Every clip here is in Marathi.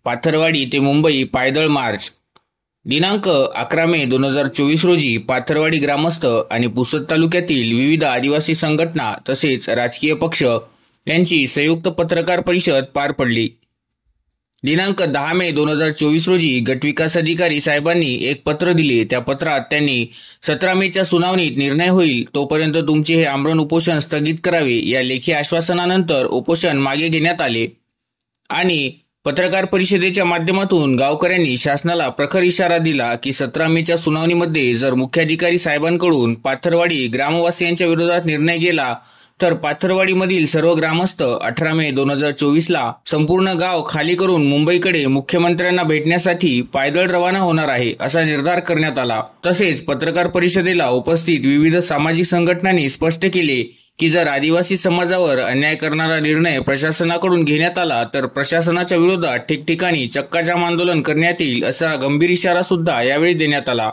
पाथरवाडी ते मुंबई पायदळ मार्च दिनांक 11 मे 2024 रोजी पाथरवाडी ग्रामस्थ आणि पुसद तालुक्यातील विविध आदिवासी संघटना तसेच राजकीय पक्ष यांची संयुक्त पत्रकार परिषद पार पडली। दिनांक 10 मे 2024 रोजी गटविकास अधिकारी साहेबांनी एक पत्र दिले। त्या पत्रात त्यांनी 17 मेच्या सुनावणीत निर्णय होईल तोपर्यंत तुमचे हे आमरण उपोषण स्थगित करावे या लेखी आश्वासनानंतर उपोषण मागे घेण्यात आले आणि पत्रकार परिषदेच्या माध्यमातून गावकऱ्यांनी शासनाला प्रखर इशारा दिला की 17 मेच्या सुनावणीमध्ये जर मुख्याधिकारी साहेबांकडून पाथरवाडी ग्रामवासियांच्या विरोधात निर्णय गेला तर पाथरवाडीमधील सर्व ग्रामस्थ 18 मे 2024 ला संपूर्ण गाव खाली करून मुंबईकडे मुख्यमंत्र्यांना भेटण्यासाठी पायदळ रवाना होणार आहे असा निर्धार करण्यात आला। तसेच पत्रकार परिषदेला उपस्थित विविध सामाजिक संघटनांनी स्पष्ट केले की जर आदिवासी समाजावर अन्याय करणारा निर्णय प्रशासनाकडून घेण्यात आला तर प्रशासनाच्या विरोधात ठिकठिकाणी चक्काजाम आंदोलन करण्यात येईल असा गंभीर इशारा सुद्धा यावेळी देण्यात आला।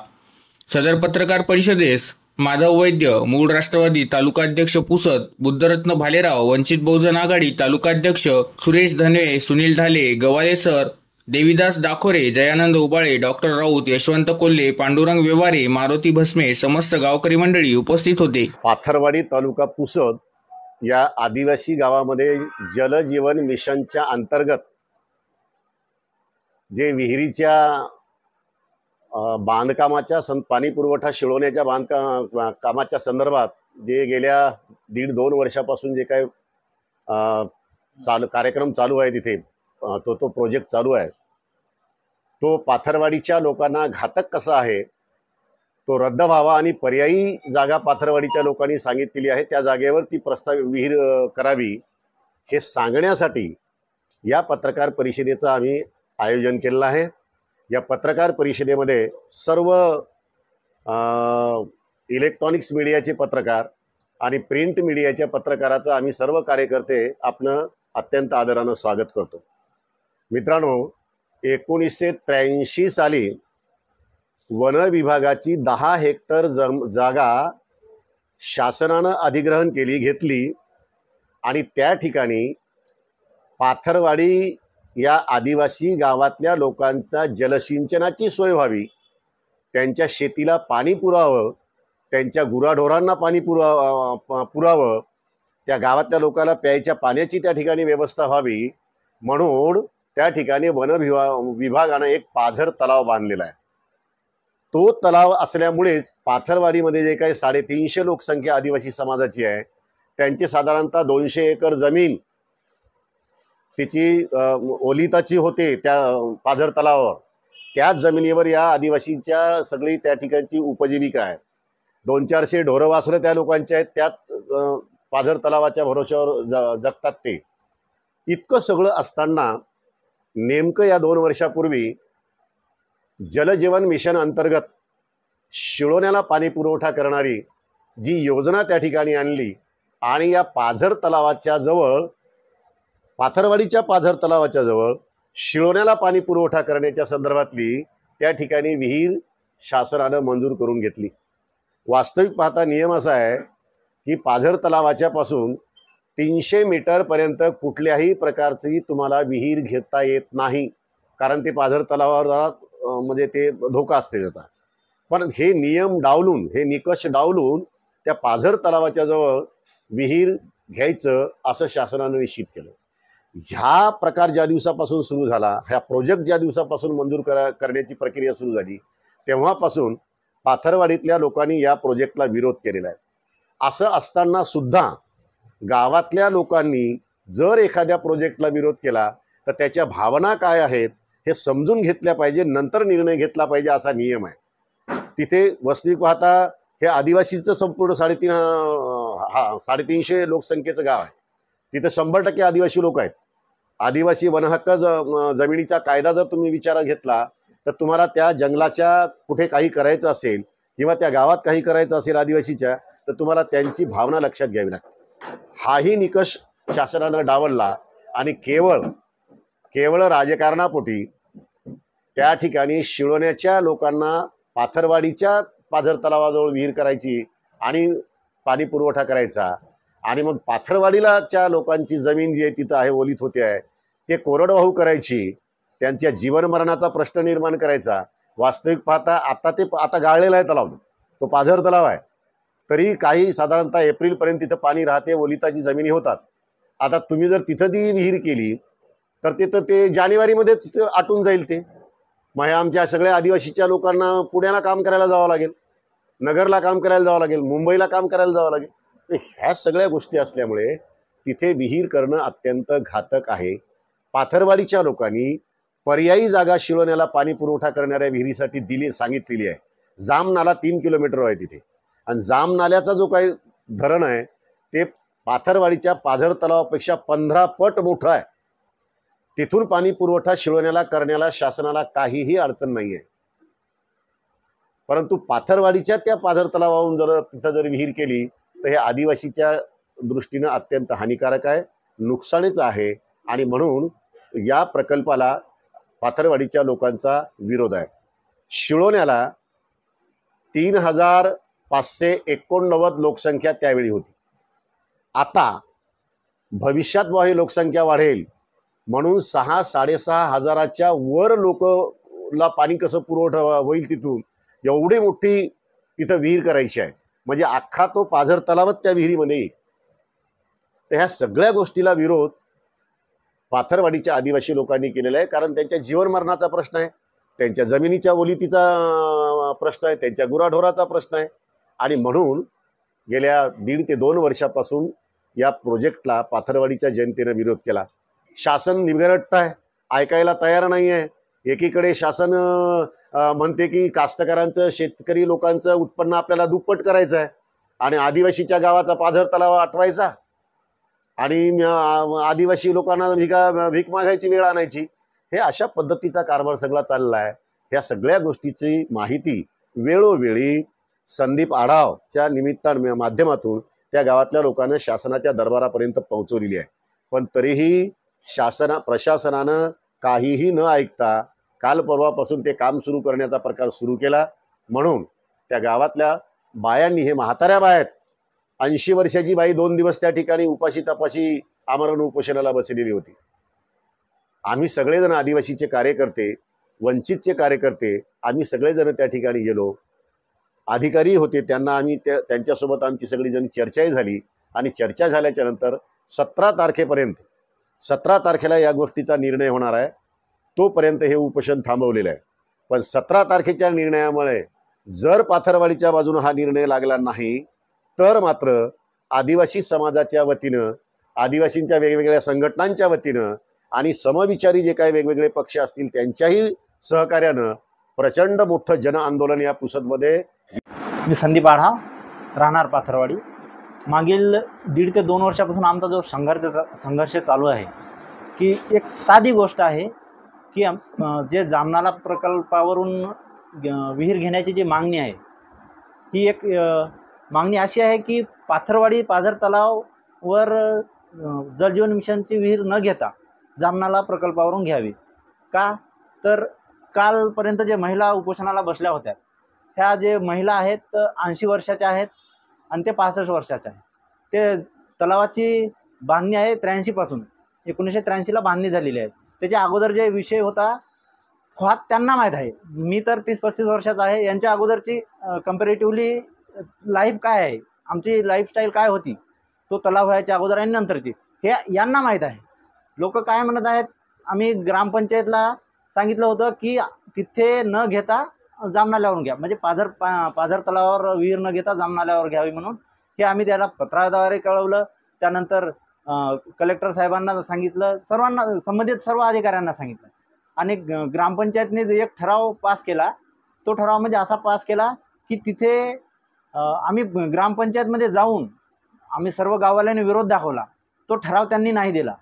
सदर पत्रकार परिषदेस माधव वैद्य मूळ राष्ट्रवादी तालुकाध्यक्ष पुसद, बुद्धरत्न भालेराव वंचित बहुजन आघाडी तालुकाध्यक्ष, सुरेश धनवे, सुनील ढाले, गवाले सर, देवीदास दाखोरे, जयानंद उबाळे, डॉक्टर राऊत, यशवंत कोल्हे, पांडुरंग व्यवहारे, मारुती भस्मे समस्त गावकरी मंडळी उपस्थित होते। पाथरवाडी तालुका पुसद या आदिवासी गावामध्ये जल जीवन मिशनच्या अंतर्गत जे विहिरीच्या बांधकामाच्या पाणी पुरवठा शिळवण्याच्या कामाच्या संदर्भात जे गेल्या 1.5-2 वर्षापासून जे काय कार्यक्रम चालू आहे तिथे तो प्रोजेक्ट चालू आहे तो पाथरवाडीच्या लोकांना घातक कसा आहे तो रद्द व्हावा आणि पर्यायी जागा पाथरवाडीच्या लोकांनी सांगितलेली आहे त्या जागेवर ती प्रस्तावित विहीर करावी हे सांगण्यासाठी या पत्रकार परिषदेचं आम्ही आयोजन केलेलं आहे। या पत्रकार परिषदेमध्ये सर्व इलेक्ट्रॉनिक्स मीडियाचे पत्रकार आणि प्रिंट मीडियाच्या पत्रकाराचं आम्ही सर्व कार्यकर्ते आपलं अत्यंत आदरानं स्वागत करतो। मित्रांनो, 1983 साली वन विभागाची 10 हेक्टर जागा शासनानं अधिग्रहण घेतली आणि त्या ठिकाणी पाथरवाडी या आदिवासी गावातल्या लोकांचा जलसिंचनाची सोय व्हावी, त्यांच्या शेतीला पाणी पुरावं, त्यांच्या गुराढोरांना पाणी पुरावं, त्या गावातल्या लोकांना प्यायच्या पाण्याची त्या ठिकाणी व्यवस्था व्हावी म्हणून त्या ठिकाणी वन विभागानं एक पाझर तलाव बांधलेला आहे। तो तलाव असल्यामुळेच पाथरवाडीमध्ये जे काही 350 लोकसंख्या आदिवासी समाजाची आहे त्यांची साधारणतः 200 एकर जमीन तिची ओलिताची होते त्या पाझर तलावावर। त्याच जमिनीवर या आदिवासींच्या सगळी त्या ठिकाणची उपजीविका आहे। 200-400 ढोरं वासरं त्या लोकांच्या आहेत, त्याच पाझर तलावाच्या भरोश्यावर जगतात ते। इतकं सगळं असताना नेमकं या 2 वर्षापूर्वी जलजीवन मिशन अंतर्गत शिळोण्याला पाणी पुरवठा करणारी जी योजना त्या ठिकाणी आणली आणि या पाझर तलावाच्या जवळ पाथरवाडीच्या पाझर तलावाच्या जवळ शिळोण्याला पाणी पुरवठा करण्याच्या संदर्भातली त्या ठिकाणी विहीर शासनानं मंजूर करून घेतली। वास्तविक पाहता नियम असा आहे की पाझर तलावाच्या पासून 300 मीटरपर्यंत कुठल्याही प्रकारची तुम्हाला विहीर घेता येत नाही, कारण ते पाझर तलावावर म्हणजे ते धोका असते त्याचा। पण हे नियम डावलून, हे निकष डावलून त्या पाझर तलावाच्या जवळ विहीर घ्यायचं असं शासनानं निश्चित केलं। ह्या प्रकार ज्या दिवसापासून सुरू झाला, ह्या प्रोजेक्ट ज्या दिवसापासून मंजूर करण्याची प्रक्रिया सुरू झाली तेव्हापासून पाथरवाडीतल्या लोकांनी या प्रोजेक्टला विरोध केलेला आहे। असं असताना सुद्धा गावातल्या लोकांनी जर एखाद्या प्रोजेक्टला विरोध केला तर त्याच्या भावना काय आहेत हे समजून घेतल्या पाहिजे, नंतर निर्णय घेतला पाहिजे असा नियम आहे। तिथे वस्ती पाहता हे आदिवासीचं संपूर्ण 350 लोकसंख्येचं गाव आहे। तिथे 100% आदिवासी लोक आहेत। आदिवासी वनहक्क जमिनीचा कायदा जर तुम्ही विचारात घेतला तर तुम्हाला त्या जंगलाच्या कुठे काही करायचं असेल किंवा त्या गावात काही करायचं असेल आदिवासीच्या तर तुम्हाला त्यांची भावना लक्षात घ्यावी लागते। हाही निकष शासनानं डावलला आणि केवळ राजकारणापोटी त्या ठिकाणी शिळोण्याच्या लोकांना पाथरवाडीच्या पाझर तलावाजवळ विहीर करायची आणि पाणी पुरवठा करायचा आणि मग पाथरवाडीलाच्या लोकांची जमीन जी आहे तिथं आहे ओलीत होते आहे ते कोरडवाहू करायची त्यांच्या जीवनमरणाचा प्रश्न निर्माण करायचा. वास्तविक पाहता आता गाळलेला आहे तलाव, तो पाझर तलाव आहे, तरी काही साधारणतः एप्रिलपर्यंत तिथं पाणी राहते, ओलिताची जमिनी होतात. आता तुम्ही जर तिथं ती विहीर केली तर तिथं ते जानेवारीमध्येच आटून जाईल. ते मग आमच्या सगळ्या आदिवासीच्या लोकांना पुण्याला काम करायला जावं लागेल, नगरला काम करायला जावं लागेल, मुंबईला काम करायला जावं लागेल. ह्या सगळ्या गोष्टी असल्यामुळे तिथे विहीर करणं अत्यंत घातक आहे. पाथरवाडीच्या लोकांनी पर्यायी जागा शिळोण्याला पाणी पुरवठा करणाऱ्या विहिरीसाठी सांगितलेली आहे. जाम नाला 3 किलोमीटर आहे तिथे, आणि जाम नाल्याचा जो काही धरण आहे ते पाथरवाडीच्या पाझर तलावापेक्षा 15 पट मोठं आहे. तिथून पाणी पुरवठा शिळोण्याला करण्याला शासनाला काहीही अडचण नाही आहे. परंतु पाथरवाडीच्या त्या पाझर तलावावरून तिथं जर विहीर केली तर हे आदिवासीच्या दृष्टीनं अत्यंत हानिकारक आहे, नुकसानीच आहे. आणि म्हणून या प्रकल्पाला पाथरवाडीच्या लोकांचा विरोध आहे. शिळोण्याला 3589 लोकसंख्या त्यावेळी होती. आता भविष्यात ही लोकसंख्या वाढेल म्हणून 6-6.5 हजाराच्या वर लोकला पाणी कसं पुरवठा होईल, तिथून एवढी मोठी तिथं विहीर करायची आहे. म्हणजे अख्खा तो पाझर तलावच त्या विहिरीमध्ये येईल. तर ह्या सगळ्या गोष्टीला विरोध पाथरवाडीच्या आदिवासी लोकांनी केलेला आहे. कारण त्यांच्या जीवनमरणाचा प्रश्न आहे, त्यांच्या जमिनीच्या ओलितीचा प्रश्न आहे, त्यांच्या गुराढोराचा प्रश्न आहे. आणि म्हणून गेल्या 1.5 ते 2 वर्षापासून या प्रोजेक्टला पाथरवाडीच्या जनतेने विरोध केला. शासन निगरट आहे, ऐकायला तयार नाही आहे. एकीकडे शासन म्हणते की कास्तकारांचं, शेतकरी लोकांचं उत्पन्न आपल्याला दुप्पट करायचं आहे आणि आदिवासीच्या गावाचा पाझर तलाव आटवायचा आणि आदिवासी लोकांना भीक मागायची वेळ आणायची. हे अशा पद्धतीचा कारभार सगळा चालला आहे. ह्या सगळ्या गोष्टीची माहिती वेळोवेळी संदीप आढावच्या माध्यमातून त्या गावातल्या लोकांना शासनाच्या दरबारापर्यंत पोहोचवलेली आहे. पण तरीही प्रशासनानं काहीही न ऐकता काल परवापासून ते काम सुरू करण्याचा प्रकार सुरू केला. म्हणून त्या गावातल्या बायांनी, हे म्हाताऱ्या बाया आहेत, 80 वर्षाची बाई 2 दिवस त्या ठिकाणी उपाशी तपाशी आमरण उपोषणाला बसलेली होती. आम्ही सगळेजण आदिवासीचे कार्यकर्ते, वंचितचे कार्यकर्ते, आम्ही सगळेजण त्या ठिकाणी गेलो. अधिकारी होते, त्यांना आम्ही त्यांच्यासोबत आमची सगळीजण चर्चाही झाली. आणि चर्चा झाल्याच्या नंतर 17 तारखेला या गोष्टीचा निर्णय होणार आहे. तोपर्यंत हे उपोषण थांबवलेलं आहे. पण 17 तारखेच्या निर्णयामुळे जर पाथरवाडीच्या बाजूने हा निर्णय लागला नाही तर मात्र आदिवासी समाजाच्या वतीनं, आदिवासींच्या वेगवेगळ्या संघटनांच्या वतीनं आणि समविचारी जे काही वेगवेगळे पक्ष असतील त्यांच्याही सहकार्यानं प्रचंड मोठं जन आंदोलन या पुसदमध्ये. मी संदीप आढाव, राहणार पाथरवाडी. मागील 1.5 ते 2 वर्षापासून आमचा जो संघर्ष चालू आहे की एक साधी गोष्ट आहे की जे जामनाला प्रकल्पावरून विहीर घेण्याची जी मागणी आहे, ही एक मागणी अशी आहे की पाथरवाडी पाझर तलावावर जलजीवन मिशनची विहीर न घेता जामनाला प्रकल्पावरून घ्यावी. का तर कालपर्यंत जे महिला उपोषणाला बसल्या होत्या, ह्या जे महिला आहेत 80 वर्षाच्या आहेत आणि ते 65 वर्षाच्या आहेत. ते तलावाची बांधणी आहे 83 पासून, 1983ला बांधणी झालेली आहे. त्याच्या अगोदर जे विषय होता त्यांना माहीत आहे. मी तर 30-35 वर्षाचा आहे. यांच्या अगोदरची कम्पॅरेटिव्हली लाईफ काय आहे, आमची लाईफस्टाईल काय होती, तो तलाव व्हायच्या अगोदर आणि नंतरची, हे यांना माहीत आहे. लोक काय म्हणत आहेत, आम्ही ग्रामपंचायतला सांगितलं होतं की तिथे न घेता जामनाल्यावरून घ्या, म्हणजे पाझर तलावावर विहीर न घेता जामनाल्यावर घ्यावी म्हणून. हे आम्ही त्याला पत्राद्वारे कळवलं. त्यानंतर कलेक्टर साहेबांना सांगितलं, सर्वांना, संबंधित सर्व अधिकाऱ्यांना सांगितलं. आणि ग्रामपंचायतने एक ठराव पास केला. तो ठराव म्हणजे असा पास केला की तिथे आम्ही ग्रामपंचायतमध्ये जाऊन आम्ही सर्व गाववाल्यांनी विरोध दाखवला. तो ठराव त्यांनी नाही दिला.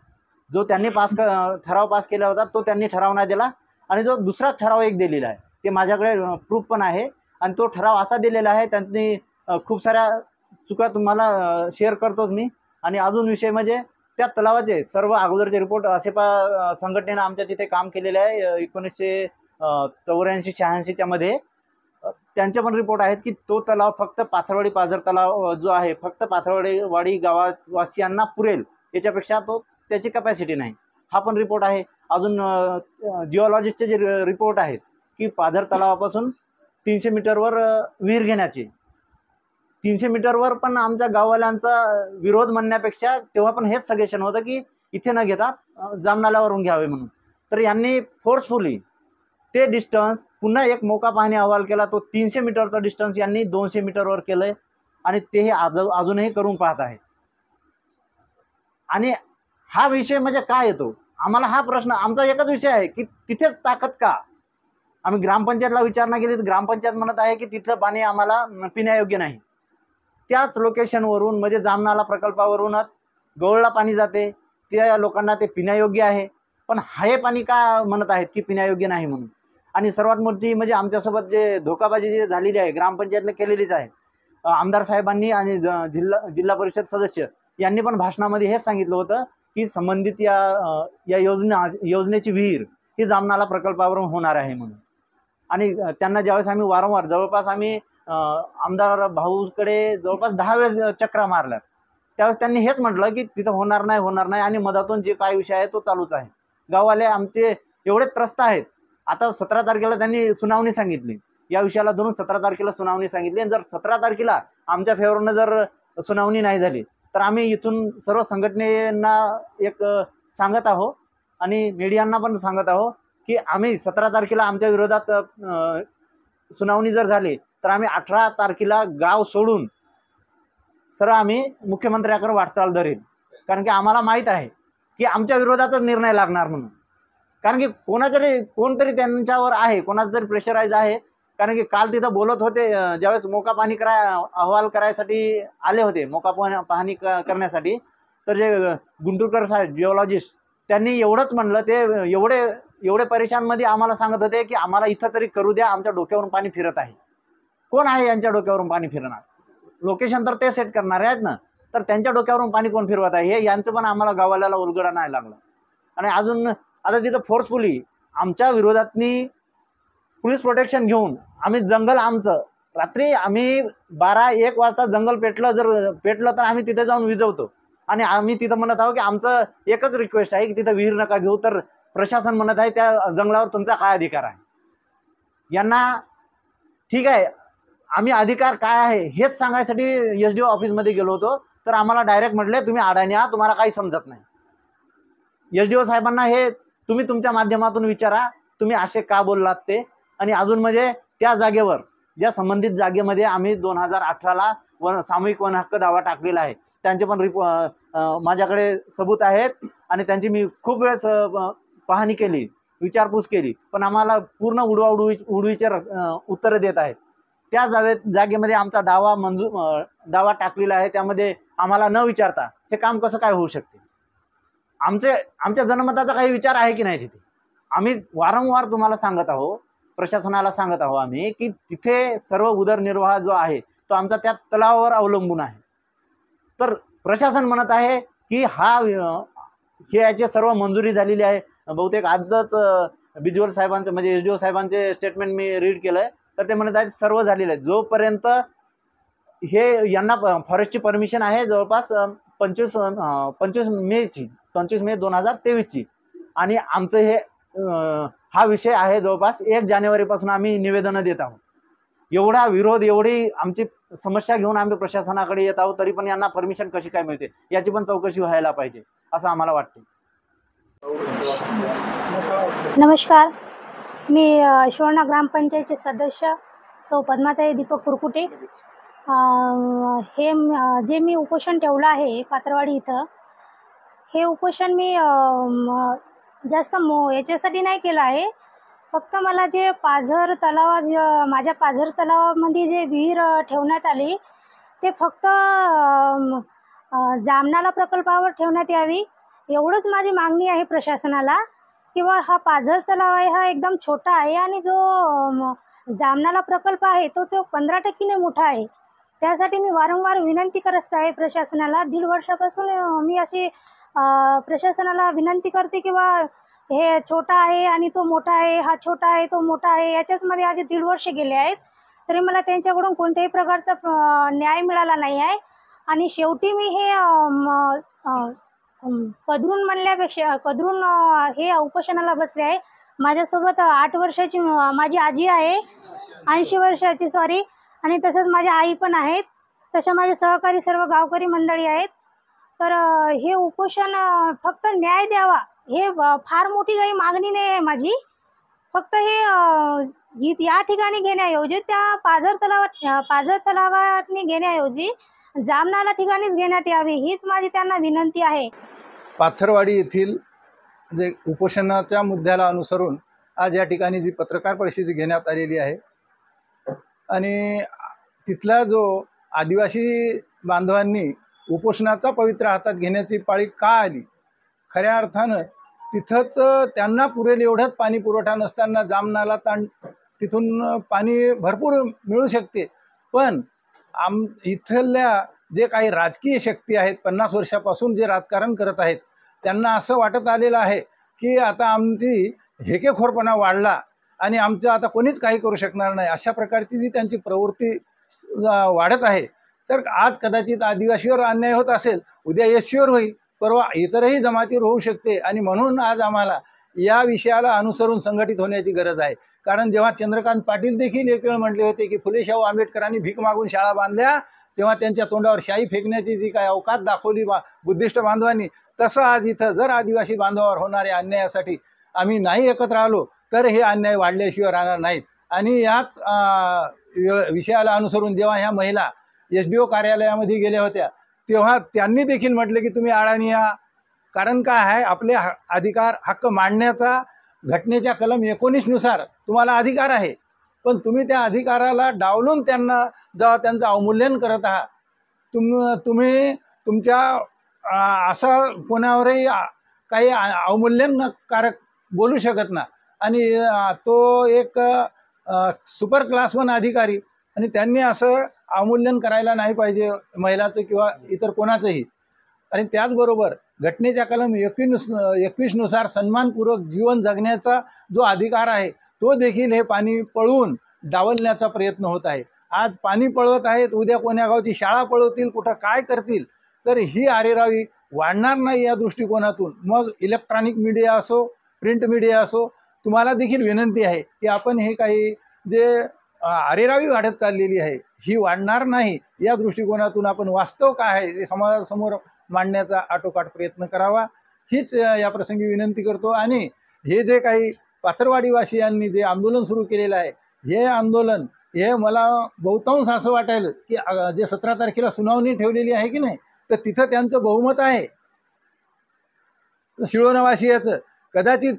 जो त्यांनी ठराव पास केला होता तो त्यांनी ठराव नाही दिला. आणि जो दुसरा ठराव एक दिलेला आहे, ते माझ्याकडे प्रूफ पण आहे. आणि तो ठराव असा दिलेला आहे, त्यांनी खूप साऱ्या चुका तुम्हाला शेअर करतोच मी. आणि अजून विषय म्हणजे त्या तलावाचे सर्व अगोदरचे रिपोर्ट ASEPA संघटनेनं आमच्या तिथे काम केलेले आहे 1984-86च्या मध्ये. त्यांचे पण रिपोर्ट आहेत की तो तलाव फक्त पाथरवाडी पाझर तलाव जो आहे फक्त पाथरवाडी गावावासियांना पुरेल, याच्यापेक्षा त्याची कॅपॅसिटी नाही. हा पण रिपोर्ट आहे. अजून जिओलॉजिस्टचे जे रिपोर्ट आहेत की पाझर तलावापासून 300 मीटरवर विहीर घेण्याची, 300 मीटरवर पण आमच्या गाववाल्यांचा विरोध म्हणण्यापेक्षा तेव्हा पण हेच सजेशन होतं की इथे न घेता जामनाल्यावरून घ्यावे म्हणून. तर यांनी फोर्सफुली ते डिस्टन्स पुन्हा एक मोका पाहणी अहवाल केला. तो 300 मीटरचा डिस्टन्स यांनी 200 मीटरवर केलंय आणि ते हे अजूनही करून पाहत आहेत. आणि हा विषय म्हणजे काय येतो आम्हाला, हा प्रश्न आमचा एकच विषय आहे की तिथेच ताकद का. आम्ही ग्रामपंचायतला विचारणा केली तर ग्रामपंचायत म्हणत आहे की तिथलं पाणी आम्हाला पिण्यायोग्य नाही. त्याच लोकेशनवरून म्हणजे जामनाला प्रकल्पावरूनच गवळला पाणी जाते, त्या लोकांना ते पिण्यायोग्य आहे. पण हे पाणी का म्हणत आहेत की पिण्यायोग्य नाही म्हणून. आणि सर्वात मोठी म्हणजे आमच्यासोबत जे धोकाबाजी जी झालेली आहे ग्रामपंचायतने केलेलीच आहे. आमदार साहेबांनी आणि जिल्हा परिषद सदस्य यांनी पण भाषणामध्ये हेच सांगितलं होतं की संबंधित या योजनेची विहीर ही जामनाला प्रकल्पावरून होणार आहे म्हणून. आणि त्यांना ज्यावेळेस आम्ही वारंवार जवळपास आम्ही आमदार भाऊकडे जवळपास 10 वेळेस चक्रा मारल्यात, त्यावेळेस त्यांनी हेच म्हटलं की तिथं होणार नाही आणि मधातून जे काय विषय आहे तो चालूच आहे. गाववाले आमचे एवढे त्रस्त आहेत. आता 17 तारखेला त्यांनी सुनावणी सांगितली, या विषयाला धरून 17 तारखेला सुनावणी सांगितली. आणि जर 17 तारखेला आमच्या फेवरनं जर सुनावणी नाही झाली तर आम्ही इथून सर्व संघटनेना एक सांगत आहोत आणि मीडियांना पण सांगत आहोत की आम्ही 17 तारखेला आमच्या विरोधात सुनावणी जर झाली तर आम्ही 18 तारखेला गाव सोडून सरळ आम्ही मुख्यमंत्र्याकडे वाटचाल धरेल. कारण की आम्हाला माहीत आहे की आमच्या विरोधातच निर्णय लागणार म्हणून. कारण की कोणतरी त्यांच्यावर आहे, कोणाचं तरी प्रेशराईज आहे. कारण की काल तिथं बोलत होते ज्यावेळेस मोका पाहणी अहवाल करायसाठी आले होते, मोका पाहणी करण्यासाठी, तर जे गुंटूरकर साहेब जिओलॉजिस्ट त्यांनी एवढंच म्हणलं, ते एवढे परेशानमध्ये आम्हाला सांगत होते की आम्हाला इथं तरी करू द्या, आमच्या डोक्यावरून पाणी फिरत आहे. कोण आहे यांच्या डोक्यावरून पाणी फिरणार? लोकेशन तर ते सेट करणार आहेत ना, तर त्यांच्या डोक्यावरून पाणी कोण फिरवत आहे हे यांचं पण आम्हाला गावाला उलगडा नाही लागला. आणि अजून आता तिथं फोर्सफुली आमच्या विरोधातनी पोलीस प्रोटेक्शन घेऊन आम्ही जंगल आमचं रात्री आम्ही 12-1 वाजता जंगल पेटलं तर आम्ही तिथे जाऊन विजवतो. आणि आम्ही तिथं म्हणत आहोत की आमचं एकच रिक्वेस्ट आहे की तिथं विहीर नका घेऊ. तर प्रशासन म्हणत आहे त्या जंगलावर तुमचा काय अधिकार आहे. यांना ठीक आहे, आम्ही अधिकार काय आहे हेच सांगायसाठी SDO ऑफिसमध्ये गेलो होतो, तर आम्हाला डायरेक्ट म्हटले तुम्ही अडाणी आहात, तुम्हाला काही समजत नाही. SDO साहेबांना हे तुम्ही तुमच्या माध्यमातून विचारा तुम्ही असे का बोललात ते. आणि अजून म्हणजे त्या जागेवर ज्या संबंधित जागेमध्ये आम्ही 2018ला सामूहिक वन हक्क दावा टाकलेला आहे, त्यांचे पण माझ्याकडे सबूत आहेत. आणि त्यांची मी खूप वेळेस पाहणी केली, विचारपूस केली, पण आम्हाला पूर्ण उडवीचे उत्तरं देत आहेत. त्या जागेमध्ये आमचा दावा टाकलेला आहे, त्यामध्ये आम्हाला न विचारता हे काम कसं काय होऊ शकते? आमच्या जनमताचा काही विचार आहे की नाही तिथे? आम्ही वारंवार तुम्हाला सांगत आहोत, प्रशासनाला सांगत आहोत आम्ही की तिथे सर्व उदरनिर्वाह जो आहे तो आमचा त्या तलावावर अवलंबून आहे. तर प्रशासन म्हणत आहे की याची सर्व मंजुरी झालेली आहे. बहुतेक आजच बिजवल साहेबांचं म्हणजे SDO साहेबांचे स्टेटमेंट मी रीड केलंय, तर ते म्हणत आहेत सर्व झालेलं आहे. जोपर्यंत यांना फॉरेस्टची परमिशन आहे जवळपास 25 मे 2023ची. आणि आमचं हा विषय आहे जवळपास 1 जानेवारीपासून आम्ही निवेदनं देत आहोत. एवढा विरोध, एवढी आमची समस्या घेऊन आम्ही प्रशासनाकडे येत आहोत, तरी पण यांना परमिशन कशी काय मिळते याची पण चौकशी व्हायला पाहिजे असं आम्हाला वाटते. नमस्कार, मी शिवणा ग्रामपंचायतचे सदस्य सौ पद्माताई दीपक कुरकुटे. हे जे मी उपोषण ठेवलं आहे पात्रवाडी इथं, हे उपोषण मी जास्त याच्यासाठी नाही केलं आहे. फक्त मला जे माझ्या पाझर तलावामध्ये जे विहीर ठेवण्यात आली ते फक्त जामनाला प्रकल्पावर ठेवण्यात यावी एवढंच माझी मागणी आहे प्रशासनाला. किंवा हा पाझर तलाव आहे हा एकदम छोटा आहे आणि जो जामनाला प्रकल्प आहे तो 15% मोठा आहे. त्यासाठी मी वारंवार विनंती करत आहे प्रशासनाला. 1.5 वर्षापासून मी अशी प्रशासनाला विनंती करते की हे छोटा आहे आणि तो मोठा आहे, हा छोटा आहे तो मोठा आहे, याच्याचमध्ये आज 1.5 वर्ष गेले आहेत, तरी मला त्यांच्याकडून कोणत्याही प्रकारचा न्याय मिळाला नाही आहे. आणि शेवटी मी हे कदरून म्हणल्यापेक्षा कदरून हे उपोषणाला बसले आहे. माझ्यासोबत 8 वर्षाची माझी आजी आहे, 80 वर्षाची सॉरी, आणि तसंच माझ्या आई पण आहेत. तशा माझे सहकारी सर्व गावकरी मंडळी आहेत. तर हे उपोषण फक्त न्याय द्यावा, हे फार मोठी काही मागणी नाही आहे माझी. फक्त हे या ठिकाणी घेण्याऐवजी त्या पाझर तलावात घेण्याऐवजी जामनाला ठिकाणीच घेण्यात यावी, हीच माझी त्यांना विनंती आहे. पाथरवाडी येथील जे उपोषणाच्या मुद्द्याला अनुसरून आज या ठिकाणी जी पत्रकार परिषद घेण्यात आलेली आहे आणि तिथला जो आदिवासी बांधवांनी उपोषणाचा पवित्र हातात घेण्याची पाळी का आली, खऱ्या अर्थानं तिथंच त्यांना पुरेल एवढंच पाणी पुरवठा नसताना जामनाला तिथून पाणी भरपूर मिळू शकते. पण इथल्या जे काही राजकीय शक्ती आहेत, 50 वर्षापासून जे राजकारण करत आहेत, त्यांना असं वाटत आलेलं आहे की आता आमची हेकेखोरपणा वाढला आणि आमचं आता कोणीच काही करू शकणार नाही, अशा प्रकारची जी त्यांची प्रवृत्ती वाढत आहे. तर आज कदाचित आदिवासीवर अन्याय होत असेल, उद्या एससीवर होईल, परवा इतरही जमातीवर होऊ शकते. आणि म्हणून आज आम्हाला या विषयाला अनुसरून संघटित होण्याची गरज आहे. कारण जेव्हा चंद्रकांत पाटील देखील एक वेळ म्हटले होते की फुले शाहू आंबेडकरांनी भीक मागून शाळा बांधल्या, तेव्हा त्यांच्या तोंडावर शाई फेकण्याची जी काय अवकात दाखवली बुद्धिस्ट बांधवांनी, तसं आज इथं जर आदिवासी बांधवावर होणाऱ्या अन्यायासाठी आम्ही नाही एकत्र आलो तर हे अन्याय वाढल्याशिवाय राहणार नाहीत. आणि याच विषयाला अनुसरून जेव्हा ह्या महिला SDO कार्यालयामध्ये गेल्या होत्या, तेव्हा त्यांनी देखील म्हटले की तुम्ही अडाणी या. कारण काय आहे, आपले अधिकार हक्क मांडण्याचा घटनेच्या कलम 19 नुसार तुम्हाला अधिकार आहे, पण तुम्ही त्या अधिकाराला डावलून त्यांना जेव्हा त्यांचं अवमूल्यन करत आहात, तुम्ही तुमच्या असं कोणावरही काही अवमूल्यनकारक बोलू शकत ना. आणि तो एक सुपर क्लास 1 अधिकारी, आणि त्यांनी असं अवमूल्यन करायला नाही पाहिजे महिलाचं किंवा इतर कोणाचंही. आणि त्याचबरोबर घटनेच्या कलम 21 नुसार सन्मानपूर्वक जीवन जगण्याचा जो अधिकार आहे, तो देखील हे पाणी पळवून डावलण्याचा प्रयत्न होत आहे. आज पाणी पळवत आहेत, उद्या कोण्या गावची शाळा पळवतील, कुठं काय करतील. तर ही आरेरावी वाढणार नाही या दृष्टिकोनातून. मग इलेक्ट्रॉनिक मीडिया असो, प्रिंट मीडिया असो, तुम्हाला देखील विनंती आहे की आपण हे काही जे आरेरावी वाढत चाललेली आहे ही वाढणार नाही, या दृष्टिकोनातून आपण वास्तव काय आहे ते समाजासमोर मांडण्याचा आटोकाट प्रयत्न करावा, हीच या प्रसंगी विनंती करतो. आणि हे जे काही पाथरवाडीवासियांनी जे आंदोलन सुरू केलेलं आहे, हे आंदोलन हे मला बहुतांश असं वाटायलं की जे 17 तारखेला सुनावणी ठेवलेली आहे की नाही, तर तिथं त्यांचं बहुमत आहे शिळोणवासियाचं. कदाचित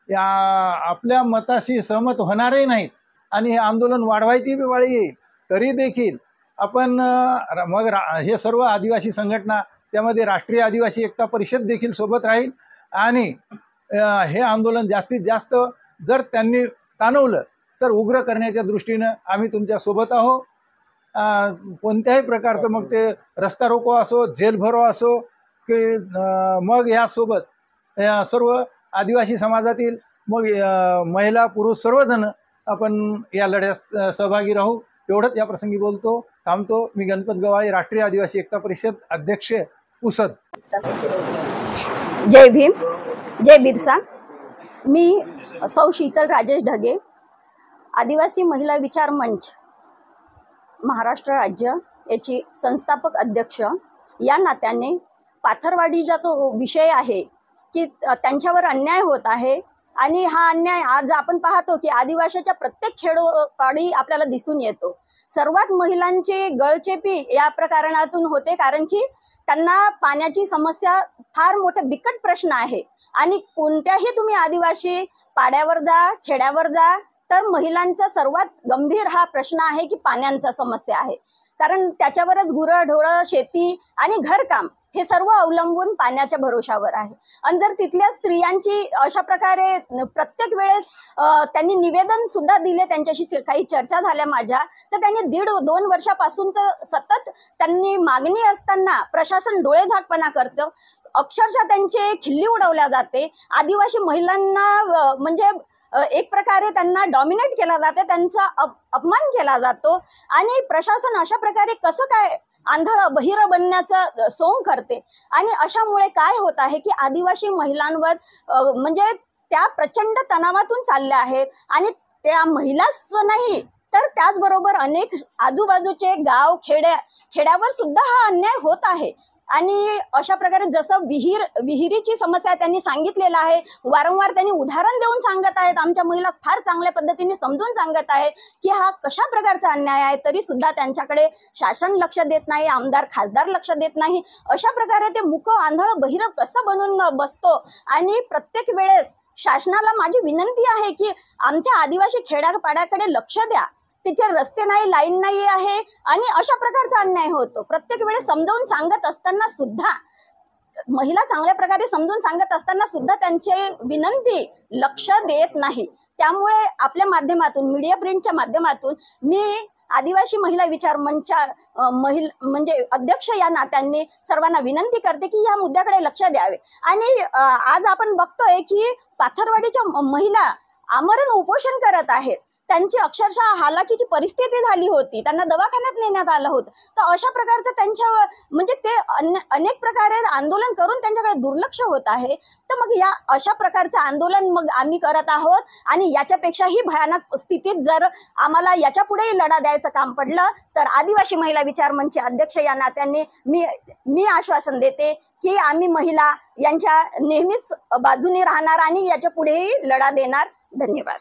आपल्या मताशी सहमत होणारही नाहीत आणि हे आंदोलन वाढवायची बी वेळ येईल. तरी देखील आपण मग हे सर्व आदिवासी संघटना, त्यामध्ये राष्ट्रीय आदिवासी एकता परिषद देखील सोबत राहील आणि हे आंदोलन जास्तीत जास्त जर त्यांनी ताणवलं तर उग्र करण्याच्या दृष्टीनं आम्ही तुमच्या सोबत आहोत. कोणत्याही प्रकारचं, मग ते रस्ता रोको असो, जेल भरो असो, की मग यासोबत सर्व आदिवासी समाजातील मग महिला पुरुष सर्वजण आपण या लढ्यात सहभागी राहू, एवढंच या प्रसंगी बोलतो. थांबतो. मी गणपत गवाळे, राष्ट्रीय आदिवासी एकता परिषद अध्यक्ष, पुसद. जय भीम, जय बिरसा. मी सौ शीतल राजेश ढगे, आदिवासी महिला विचार मंच महाराष्ट्र राज्य याची संस्थापक अध्यक्ष. या नात्याने पाथरवाडीचा जो विषय आहे की त्यांच्यावर अन्याय होत आहे, आणि हा अन्याय आज आपण पाहतो की आदिवासीच्या प्रत्येक खेडोपाडी आपल्याला दिसून येतो. सर्वात महिलांची गळचेपी या प्रकरणातून होते, कारण की त्यांना पाण्याची समस्या फार मोठा बिकट प्रश्न आहे. आणि कोणत्याही तुम्ही आदिवासी पाड्यावर जा, खेड्यावर जा, तर महिलांचा सर्वात गंभीर हा प्रश्न आहे की पाण्याचा समस्या आहे. कारण त्याच्यावरच गुरंढोरं, शेती आणि घरकाम हे सर्व अवलंबून पाण्याच्या भरोशावर आहे. आणि जर तिथल्या स्त्रियांची अशा प्रकारे प्रत्येक वेळेस त्यांनी निवेदन सुद्धा दिले, त्यांच्याशी काही चर्चा झाल्या माझ्या, तर त्यांनी 1.5-2 वर्षापासूनच सतत त्यांनी मागणी असताना प्रशासन डोळेझाकपणा करतं. अक्षरशः त्यांचे खिल्ली उडवल्या जाते. आदिवासी महिलांना म्हणजे एक प्रकारे त्यांना डॉमिनेट केला जाते, त्यांचा अपमान केला जातो आणि प्रशासन अशा प्रकारे कसं काय आंधळ बहिर बनण्याचं सोंग करते. आणि अशामुळे काय होत आहे की आदिवासी महिलांवर म्हणजे त्या प्रचंड तणावातून चालल्या आहेत आणि त्या महिलाच नाही तर त्याचबरोबर अनेक आजूबाजूचे गाव खेड्यावर सुद्धा हा अन्याय होत आहे. आणि अशा प्रकारे जसं विहिरीची समस्या त्यांनी सांगितलेलं आहे, वारंवार त्यांनी उदाहरण देऊन सांगत आहेत, आमच्या महिला फार चांगल्या पद्धतीने समजून सांगत आहेत की हा कशा प्रकारचा अन्याय आहे, तरी सुद्धा त्यांच्याकडे शासन लक्ष देत नाही, आमदार खासदार लक्ष देत नाही. अशा प्रकारे ते मुक आंधळ बहिर कसं बनून बसतो. आणि प्रत्येक वेळेस शासनाला माझी विनंती आहे की आमच्या आदिवासी खेड्यापाड्याकडे लक्ष द्या. तिथे रस्ते नाही, लाईन नाही आहे आणि अशा प्रकारचा अन्याय होतो. प्रत्येक वेळेस समजावून सांगत असताना सुद्धा, महिला चांगल्या प्रकारे समजून सांगत असताना सुद्धा त्यांची विनंती लक्ष देत नाही. त्यामुळे आपल्या माध्यमातून, मीडिया प्रिंटच्या माध्यमातून मी आदिवासी महिला विचार मंचच्या म्हणजे अध्यक्ष या नात्याने सर्वांना विनंती करते की या मुद्द्याकडे लक्ष द्यावे. आणि आज आपण बघतोय की पाथरवाडीच्या महिला आमरण उपोषण करत आहेत. त्यांची अक्षरशः हालाकीची परिस्थिती झाली होती, त्यांना दवाखान्यात नेण्यात आलं होतं. तर अशा प्रकारचं त्यांच्या म्हणजे ते अनेक प्रकारे आंदोलन करून त्यांच्याकडे दुर्लक्ष होत आहे. तर मग या अशा प्रकारचं आंदोलन मग आम्ही करत आहोत आणि याच्यापेक्षाही भयानक स्थितीत जर आम्हाला याच्या पुढेही लढा द्यायचं काम पडलं तर आदिवासी महिला विचार मंचचे अध्यक्ष या नात्याने मी आश्वासन देते की आम्ही महिला यांच्या नेहमीच बाजूने राहणार आणि याच्या पुढेही लढा देणार. धन्यवाद.